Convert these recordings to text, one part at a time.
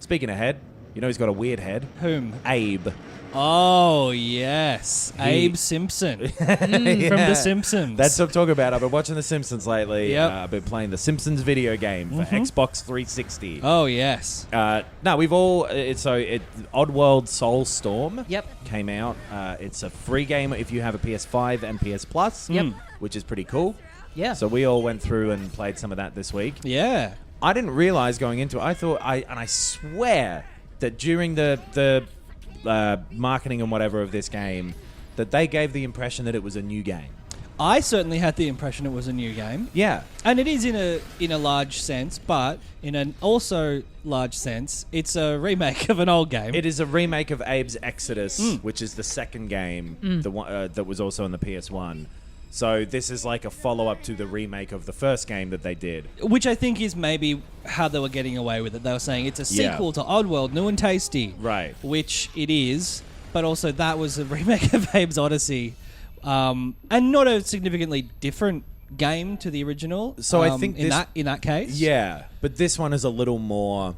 Speaking of head, you know he's got a weird head? Whom? Abe. Oh, yes. Abe Simpson from The Simpsons. That's what I'm talking about. I've been watching The Simpsons lately. Yep. I've been playing The Simpsons video game for Xbox 360. Oh, yes. No, we've all... Oddworld Soulstorm Yep. came out. It's a free game if you have a PS5 and PS Plus, which is pretty cool. Yeah. So we all went through and played some of that this week. Yeah. I didn't realize going into it. I thought... I swear that during the marketing and whatever of this game, that they gave the impression that it was a new game. I certainly had the impression it was a new game. Yeah. And it is in a large sense, but in an also large sense, it's a remake of an old game. It is a remake of Abe's Exoddus, which is the second game, the one that was also on the PS1. So this is like a follow-up to the remake of the first game that they did. Which I think is maybe how they were getting away with it. They were saying it's a sequel to Oddworld, new and tasty. Right. Which it is, but also that was a remake of Abe's Odyssey. And not a significantly different game to the original. So I think in that case. Yeah, but this one is a little more...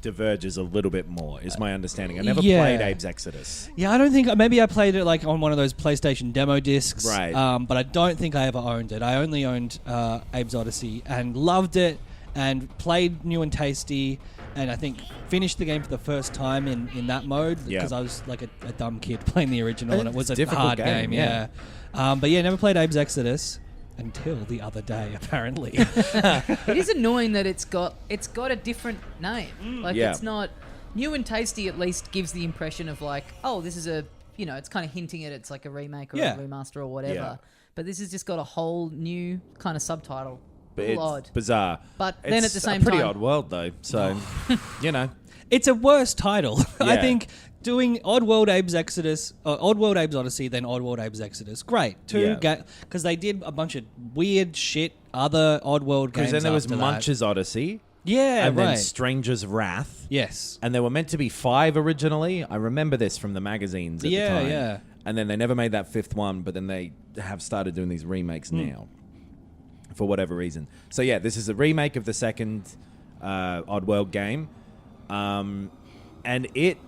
diverges a little bit more, is my understanding. I never played Abe's Exoddus. Yeah, I don't think... Maybe I played it like on one of those PlayStation demo discs. Right. But I don't think I ever owned it. I only owned Abe's Odyssey and loved it and played New and Tasty and I think finished the game for the first time in that mode because I was like a dumb kid playing the original and it was a hard game. Yeah. But yeah, never played Abe's Exoddus. Until the other day, apparently. It is annoying that it's got a different name. It's not New and Tasty. At least gives the impression of like, oh, this is a it's kind of hinting at it's like a remake or a remaster or whatever. Yeah. But this has just got a whole new kind of subtitle. But it's odd, bizarre. But then at the same time, pretty time, odd world though. So it's a worse title. Yeah. I think. Doing Oddworld Abe's Exoddus, Oddworld Abe's Odyssey, then Oddworld Abe's Exoddus. Great. Because they did a bunch of weird shit, other Oddworld games. Because then there was after Munch's Odyssey. Yeah, and then Stranger's Wrath. Yes. And there were meant to be 5 originally. I remember this from the magazines at the time. Yeah. And then they never made that 5th one, but then they have started doing these remakes now. For whatever reason. So yeah, this is a remake of the second Oddworld game. And it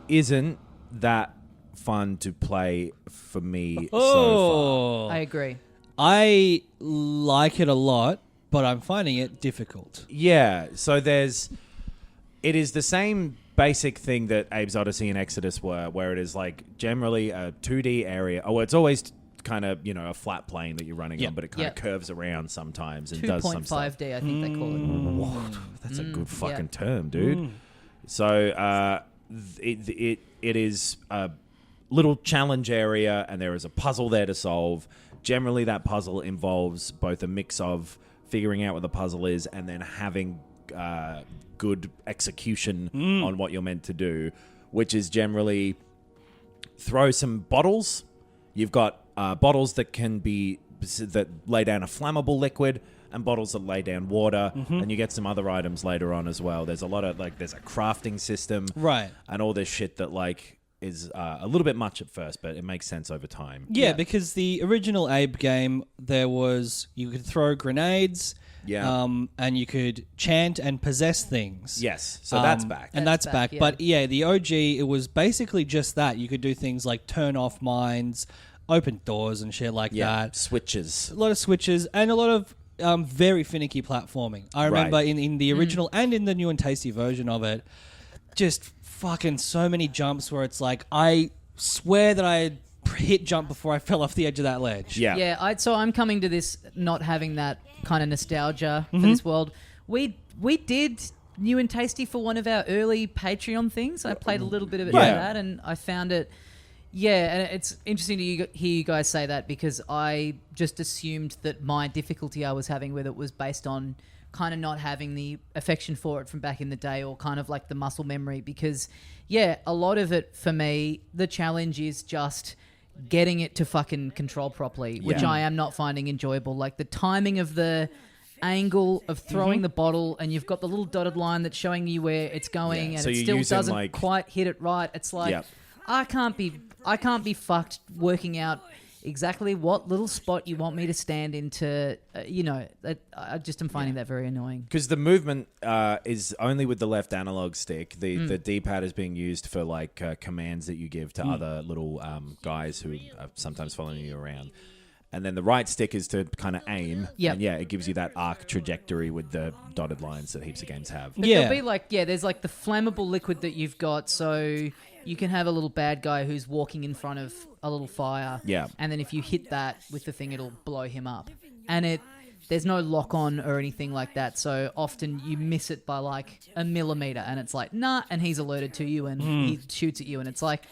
isn't that fun to play for me so far. I agree. I like it a lot, but I'm finding it difficult. Yeah, so it is the same basic thing that Abe's Odyssey and Exoddus were, where it is like generally a 2D area. Oh, it's always kind of, a flat plane that you're running on, but it kind of curves around sometimes and does some stuff. 2.5D, I think they call it. Whoa, that's a good fucking term, dude. So, it is a little challenge area and there is a puzzle there to solve. Generally, that puzzle involves both a mix of figuring out what the puzzle is and then having good execution on what you're meant to do, which is generally throw some bottles. You've got bottles that lay down a flammable liquid and bottles that lay down water, and you get some other items later on as well. There's a lot of, there's a crafting system. Right. And all this shit that, is a little bit much at first, but it makes sense over time. Yeah, because the original Abe game, you could throw grenades, and you could chant and possess things. Yes, so that's back. And that's back. Yeah. But yeah, the OG, it was basically just that. You could do things like turn off mines, open doors and shit like that. Switches. A lot of switches and a lot of very finicky platforming. I remember in the original and in the new and tasty version of it, just fucking so many jumps where it's like, I swear that I had hit jump before I fell off the edge of that ledge. Yeah. Yeah, so I'm coming to this not having that kind of nostalgia for this world. We did new and tasty for one of our early Patreon things. I played a little bit of it for that and I found it... Yeah, and it's interesting to hear you guys say that because I just assumed that my difficulty I was having with it was based on kind of not having the affection for it from back in the day or kind of like the muscle memory because, yeah, a lot of it for me, the challenge is just getting it to fucking control properly, which I am not finding enjoyable. Like the timing of the angle of throwing the bottle and you've got the little dotted line that's showing you where it's going and so it still doesn't quite hit it right. It's like... I can't be fucked working out exactly what little spot you want me to stand into. I just am finding that very annoying. Because the movement is only with the left analog stick. The D-pad is being used for like commands that you give to other little guys who are sometimes following you around. And then the right stick is to kind of aim. Yep. And it gives you that arc trajectory with the dotted lines that heaps of games have. But there'll be like, there's like the flammable liquid that you've got, so you can have a little bad guy who's walking in front of a little fire. Yeah. And then if you hit that with the thing, it'll blow him up. And there's no lock on or anything like that, so often you miss it by like a millimeter, and it's like, nah, and he's alerted to you and he shoots at you, and it's like,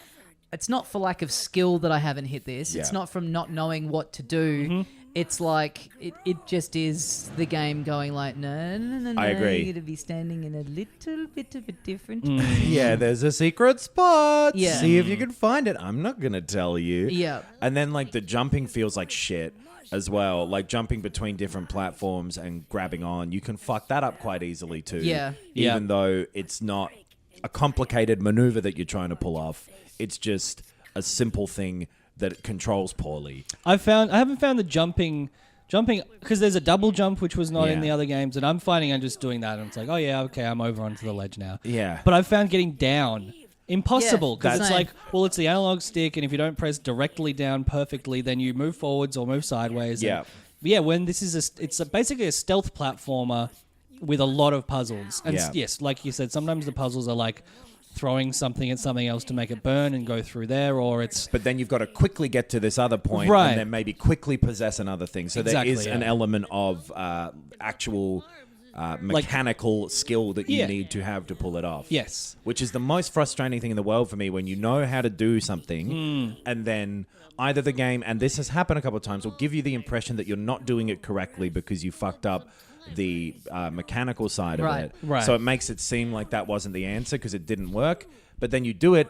it's not for lack of skill that I haven't hit this. Yeah. It's not from not knowing what to do. It's like, it just is the game going like, no. I agree. You're going to be standing in a little bit of a different Yeah, there's a secret spot. Yeah. See if you can find it. I'm not going to tell you. Yeah. And then like the jumping feels like shit as well. Like jumping between different platforms and grabbing on. You can fuck that up quite easily too. Yeah. Even though it's not a complicated maneuver that you're trying to pull off. It's just a simple thing that it controls poorly. I haven't found the jumping because there's a double jump which was not in the other games, and I'm finding I'm just doing that and it's like, oh yeah, okay, I'm over onto the ledge now. Yeah. But I've found getting down impossible because it's same. like, well, it's the analog stick, and if you don't press directly down perfectly, then you move forwards or move sideways. Yeah. When this is it's basically a stealth platformer with a lot of puzzles. And yes, like you said, sometimes the puzzles are like throwing something at something else to make it burn and go through there, or it's... But then you've got to quickly get to this other point and then maybe quickly possess another thing. So there is an element of actual mechanical skill that you need to have to pull it off. Yes. Which is the most frustrating thing in the world for me, when you know how to do something and then either the game, and this has happened a couple of times, will give you the impression that you're not doing it correctly because you fucked up the mechanical side of it. Right. So it makes it seem like that wasn't the answer because it didn't work. But then you do it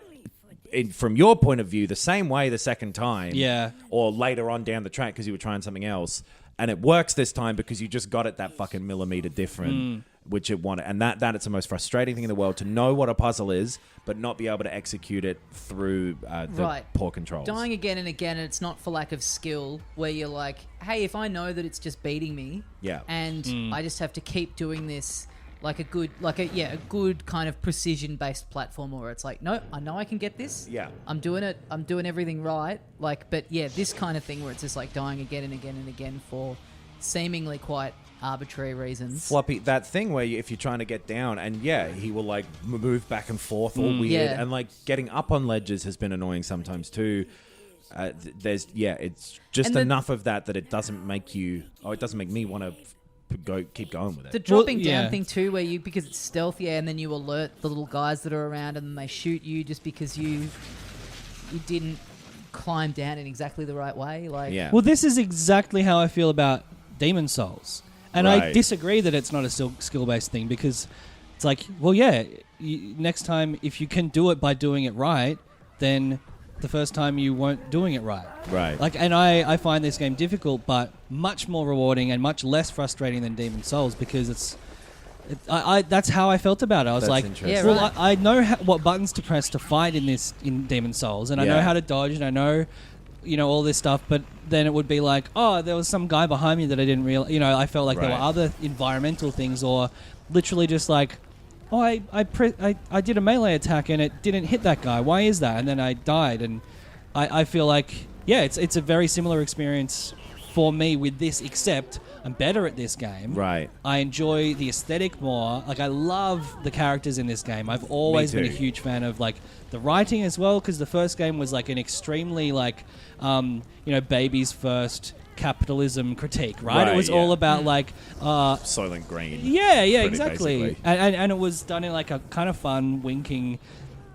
from your point of view the same way the second time. Yeah. Or later on down the track because you were trying something else. And it works this time because you just got it that fucking millimeter different, which it wanted. And that is the most frustrating thing in the world, to know what a puzzle is, but not be able to execute it through the poor controls. Dying again and again, and it's not for lack of skill, where you're like, hey, if I know that it's just beating me, and I just have to keep doing this like a good kind of precision-based platformer where it's like, no, I know I can get this. Yeah. I'm doing it. I'm doing everything right. But this kind of thing where it's just like dying again and again and again for seemingly quite arbitrary reasons. Floppy, that thing where if you're trying to get down and he will like move back and forth all weird, and like getting up on ledges has been annoying sometimes too. It's just enough of that it doesn't make you, it doesn't make me want to keep going with it. The dropping down thing too, where because it's stealthy, and then you alert the little guys that are around, and then they shoot you just because you didn't climb down in exactly the right way. Well, this is exactly how I feel about Demon Souls, and I disagree that it's not a skill-based thing, because it's like, well, next time if you can do it by doing it right, then the first time you weren't doing it right. Right. And I find this game difficult, but much more rewarding and much less frustrating than Demon Souls, because that's how I felt about it. I was like, I know what buttons to press to fight in Demon Souls, and I know how to dodge, and I know, all this stuff, but then it would be like, oh, there was some guy behind me that I didn't realize, I felt like there were other environmental things, or literally just like, oh, I did a melee attack and it didn't hit that guy. Why is that? And then I died. And I feel like, it's a very similar experience for me with this, except I'm better at this game. Right. I enjoy the aesthetic more. Like, I love the characters in this game. I've always been a huge fan of, like, the writing as well, because the first game was, like, an extremely, like, baby's first capitalism critique, right? It was all about like Soylent Green. Yeah, exactly. And it was done in like a kind of fun, winking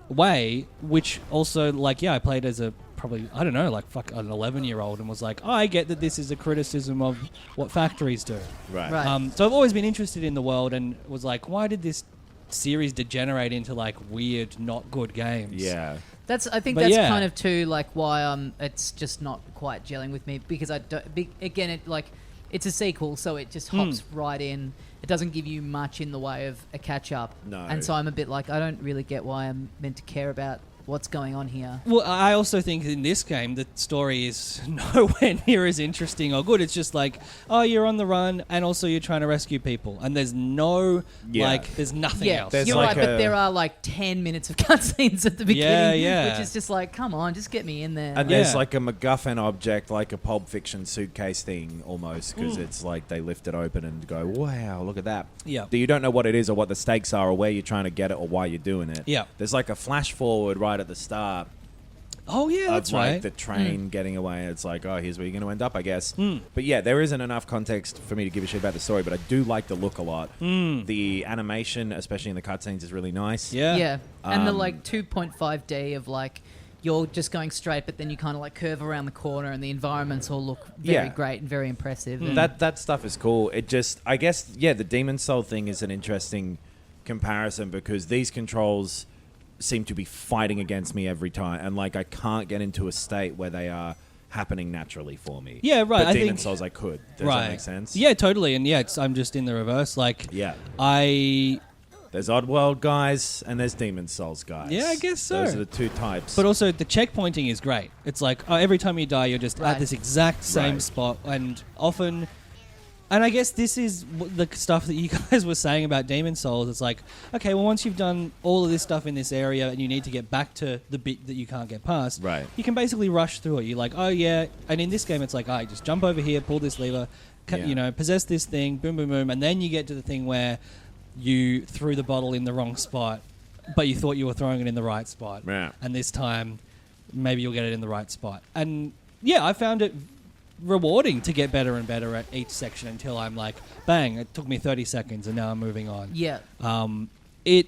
way, which also like I played as a probably an 11-year-old and was like, oh, I get that this is a criticism of what factories do. Right. So I've always been interested in the world and was like, why did this series degenerate into like weird, not good games? Yeah. I think that's kind of too like why it's just not quite gelling with me, because it's a sequel, so it just hops right in. It doesn't give you much in the way of a catch up. No. And so I'm a bit like, I don't really get why I'm meant to care about what's going on here. Well, I also think in this game the story is nowhere near as interesting or good. It's just like, oh, you're on the run, and also you're trying to rescue people, and there's no there's nothing else. You're like right, but there are like 10 minutes of cutscenes at the beginning, which is just like, come on, just get me in there. And there's like a MacGuffin object, like a Pulp Fiction suitcase thing almost, because it's like they lift it open and go, wow, look at that. Yeah. You don't know what it is or what the stakes are or where you're trying to get it or why you're doing it. Yeah. There's like a flash forward right at the start. Oh, yeah, that's like right. the train getting away. It's like, oh, here's where you're going to end up, I guess. But yeah, there isn't enough context for me to give a shit about the story, but I do like the look a lot. The animation, especially in the cutscenes, is really nice. Yeah. And the like 2.5D of like, you're just going straight, but then you kind of like curve around the corner and the environments all look very great and very impressive. And That stuff is cool. It just, I guess, the Demon Soul thing is an interesting comparison because these controls seem to be fighting against me every time, and like I can't get into a state where they are happening naturally for me. Yeah, right. But Demon Souls I could. Does that make sense? Yeah, totally. And I'm just in the reverse. Like, There's Oddworld guys and there's Demon Souls guys. Yeah, I guess so. Those are the two types. But also the checkpointing is great. It's like every time you die, you're just at this exact same spot, and often. And I guess this is the stuff that you guys were saying about Demon Souls. It's like, okay, well, once you've done all of this stuff in this area and you need to get back to the bit that you can't get past, you can basically rush through it. You're like, oh, yeah. And in this game, it's like, just jump over here, pull this lever, possess this thing, boom, boom, boom. And then you get to the thing where you threw the bottle in the wrong spot, but you thought you were throwing it in the right spot. Yeah. And this time, maybe you'll get it in the right spot. And, yeah, I found it rewarding to get better and better at each section until I'm like, bang, it took me 30 seconds and now I'm moving on. Yeah. It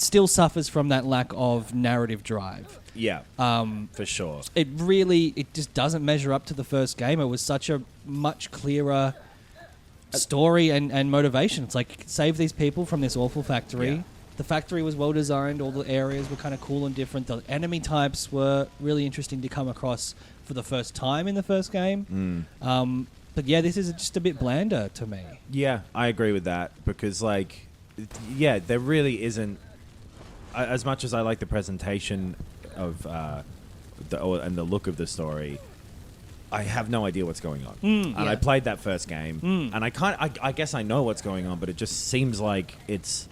still suffers from that lack of narrative drive. Yeah. For sure. It just doesn't measure up to the first game. It was such a much clearer story and motivation. It's like, save these people from this awful factory. Yeah. The factory was well designed. All the areas were kind of cool and different. The enemy types were really interesting to come across for the first time in the first game. But yeah, this is just a bit blander to me. Yeah, I agree with that because like, there really isn't, as much as I like the presentation of and the look of the story, I have no idea what's going on. And I played that first game and I guess I know what's going on, but it just seems like it's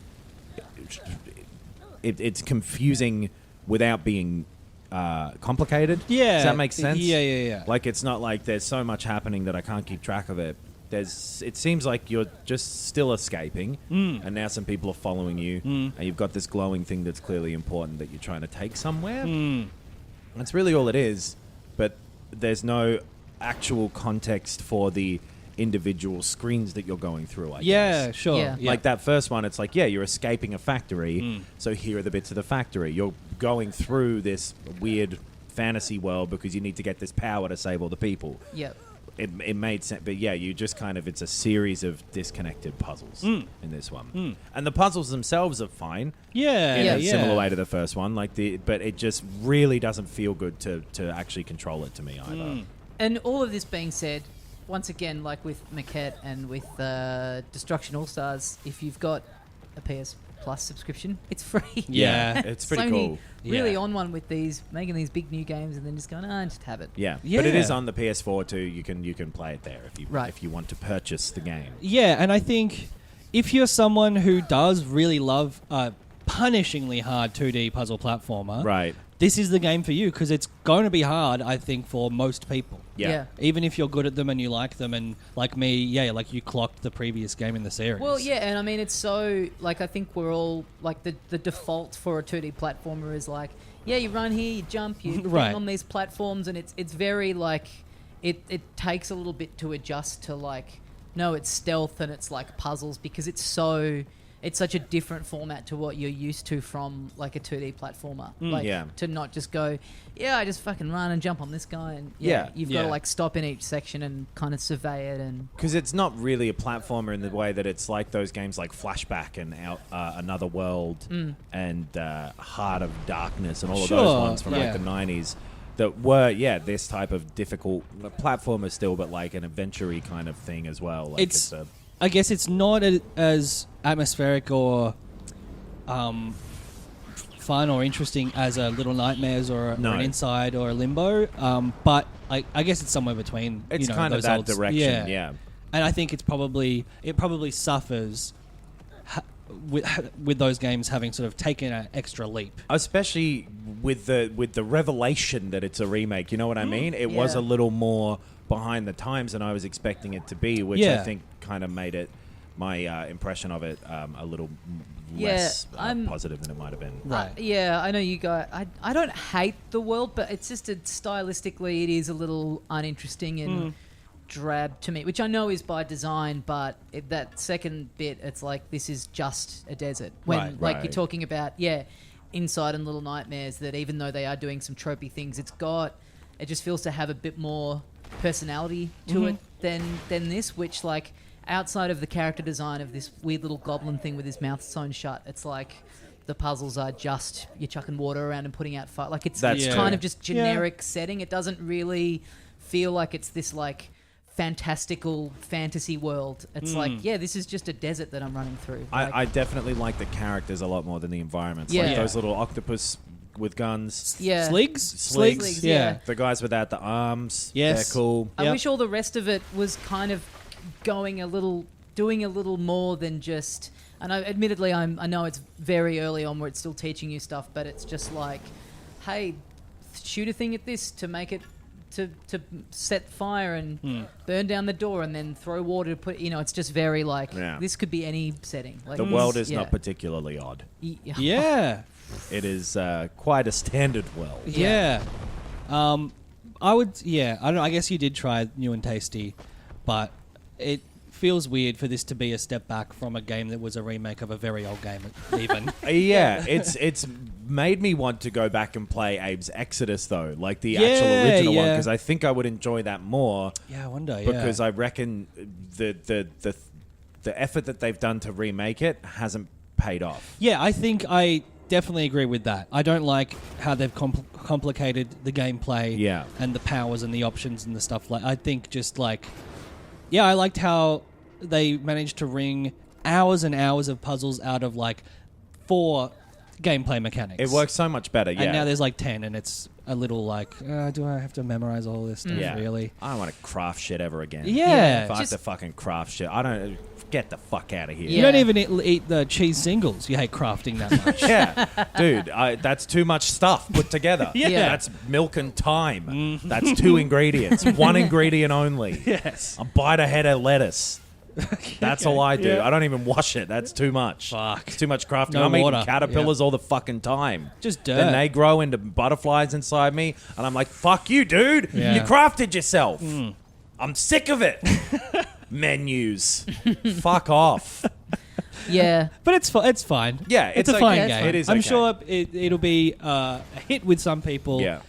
confusing without being complicated. Yeah. Does that make sense? Yeah. Like, it's not like there's so much happening that I can't keep track of it. It seems like you're just still escaping, and now some people are following you, and you've got this glowing thing that's clearly important that you're trying to take somewhere. That's really all it is, but there's no actual context for the individual screens that you're going through, I guess. Yeah, sure. Yeah. Like that first one, it's like, you're escaping a factory, so here are the bits of the factory. You're going through this weird fantasy world because you need to get this power to save all the people. Yep. It made sense, but you just kind of, it's a series of disconnected puzzles in this one. And the puzzles themselves are fine. In a similar way to the first one, but it just really doesn't feel good to actually control it to me either. And all of this being said, once again, like with Maquette and with Destruction All-Stars, if you've got a PS Plus subscription, it's free. Yeah, it's pretty Sony cool. Really on one with these, making these big new games and then just going, just have it. Yeah, but it is on the PS4 too. You can play it there if you want to purchase the game. Yeah, and I think if you're someone who does really love a punishingly hard 2D puzzle platformer, right, this is the game for you because it's going to be hard, I think, for most people. Yeah. Even if you're good at them and you like them, and like me, like you clocked the previous game in the series. Well, yeah, and I mean, it's so, like, I think we're all, like, the default for a 2D platformer is like, you run here, you jump, you bang on these platforms, and it's very, like, it takes a little bit to adjust to, like, no, it's stealth and it's, like, puzzles because it's such a different format to what you're used to from like a 2D platformer. To not just go, I just fucking run and jump on this guy and you've got to like stop in each section and kind of survey it. And because it's not really a platformer in the way that it's like those games like Flashback and Another World and Heart of Darkness and all of those ones from like the 90s that were this type of difficult platformer still, but like an adventure-y kind of thing as well. Like I guess it's not as atmospheric or fun or interesting as a Little Nightmares or No. an Inside or a Limbo. But I guess it's somewhere between. It's kind of those that old, direction, yeah. And I think it probably suffers with those games having sort of taken an extra leap. Especially with the revelation that it's a remake. You know what I mean? It was a little more behind the times than I was expecting it to be, which I think kind of made it my impression of it a little less positive than it might have been. Right. I know you guys. I don't hate the world, but it's just stylistically, it is a little uninteresting and drab to me, which I know is by design. But that second bit, it's like this is just a desert. When you're talking about Inside and Little Nightmares, that even though they are doing some tropey things, it just feels to have a bit more personality to it than this, which like outside of the character design of this weird little goblin thing with his mouth sewn shut, it's like the puzzles are just you're chucking water around and putting out fire. Like it's kind of just generic setting. It doesn't really feel like it's this like fantastical fantasy world. It's like, this is just a desert that I'm running through. Like, I definitely like the characters a lot more than the environments. Like those little octopus with guns. Yeah. Sligs? Yeah. The guys without the arms. Yes. They're cool. I wish all the rest of it was kind of doing a little more than just... And admittedly, I know it's very early on where it's still teaching you stuff, but it's just like, hey, shoot a thing at this to make it... To set fire and burn down the door and then throw water to put... it's just very like... This could be any setting. Like, the world is not particularly odd. Yeah. It is quite a standard world. Yeah. I would... Yeah. I don't know. I guess you did try New and Tasty, but it feels weird for this to be a step back from a game that was a remake of a very old game, even. It's made me want to go back and play Abe's Exoddus, though, like the actual original one, because I think I would enjoy that more. Yeah, I wonder, because I reckon the effort that they've done to remake it hasn't paid off. Yeah, I think I definitely agree with that. I don't like how they've complicated the gameplay and the powers and the options and the stuff. Like, I think just like... Yeah, I liked how they managed to wring hours and hours of puzzles out of like 4 gameplay mechanics. It works so much better, And now there's like 10, and it's a little like, do I have to memorize all this stuff, really? I don't want to craft shit ever again. Yeah. If I have to fucking craft shit, I don't... Get the fuck out of here. You don't even eat the cheese singles. You hate crafting that much. Yeah. Dude, that's too much stuff put together. That's milk and thyme. That's 2 ingredients. 1 ingredient only. Yes. A bite of head of lettuce. That's all I do. I don't even wash it. That's too much. Fuck. It's too much crafting. No I'm water. eating caterpillars all the fucking time. Just dirt. Then they grow into butterflies inside me, and I'm like, fuck you, dude. Yeah. You crafted yourself. I'm sick of it. Menus. Fuck off. Yeah. But it's fine. Yeah, it's a okay. fine Yeah, game. It is I'm okay. sure it'll be a hit with some people. Yeah.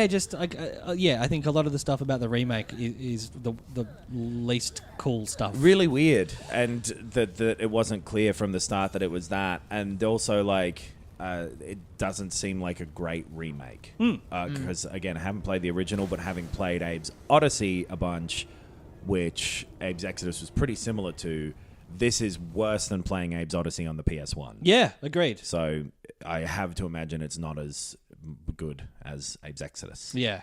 Just like I think a lot of the stuff about the remake is the least cool stuff. Really weird, and that it wasn't clear from the start that it was that, and also like it doesn't seem like a great remake because again, I haven't played the original, but having played Abe's Odyssey a bunch, which Abe's Exoddus was pretty similar to, this is worse than playing Abe's Odyssey on the PS1. Yeah, agreed. So I have to imagine it's not as good as Abe's Exoddus. Yeah.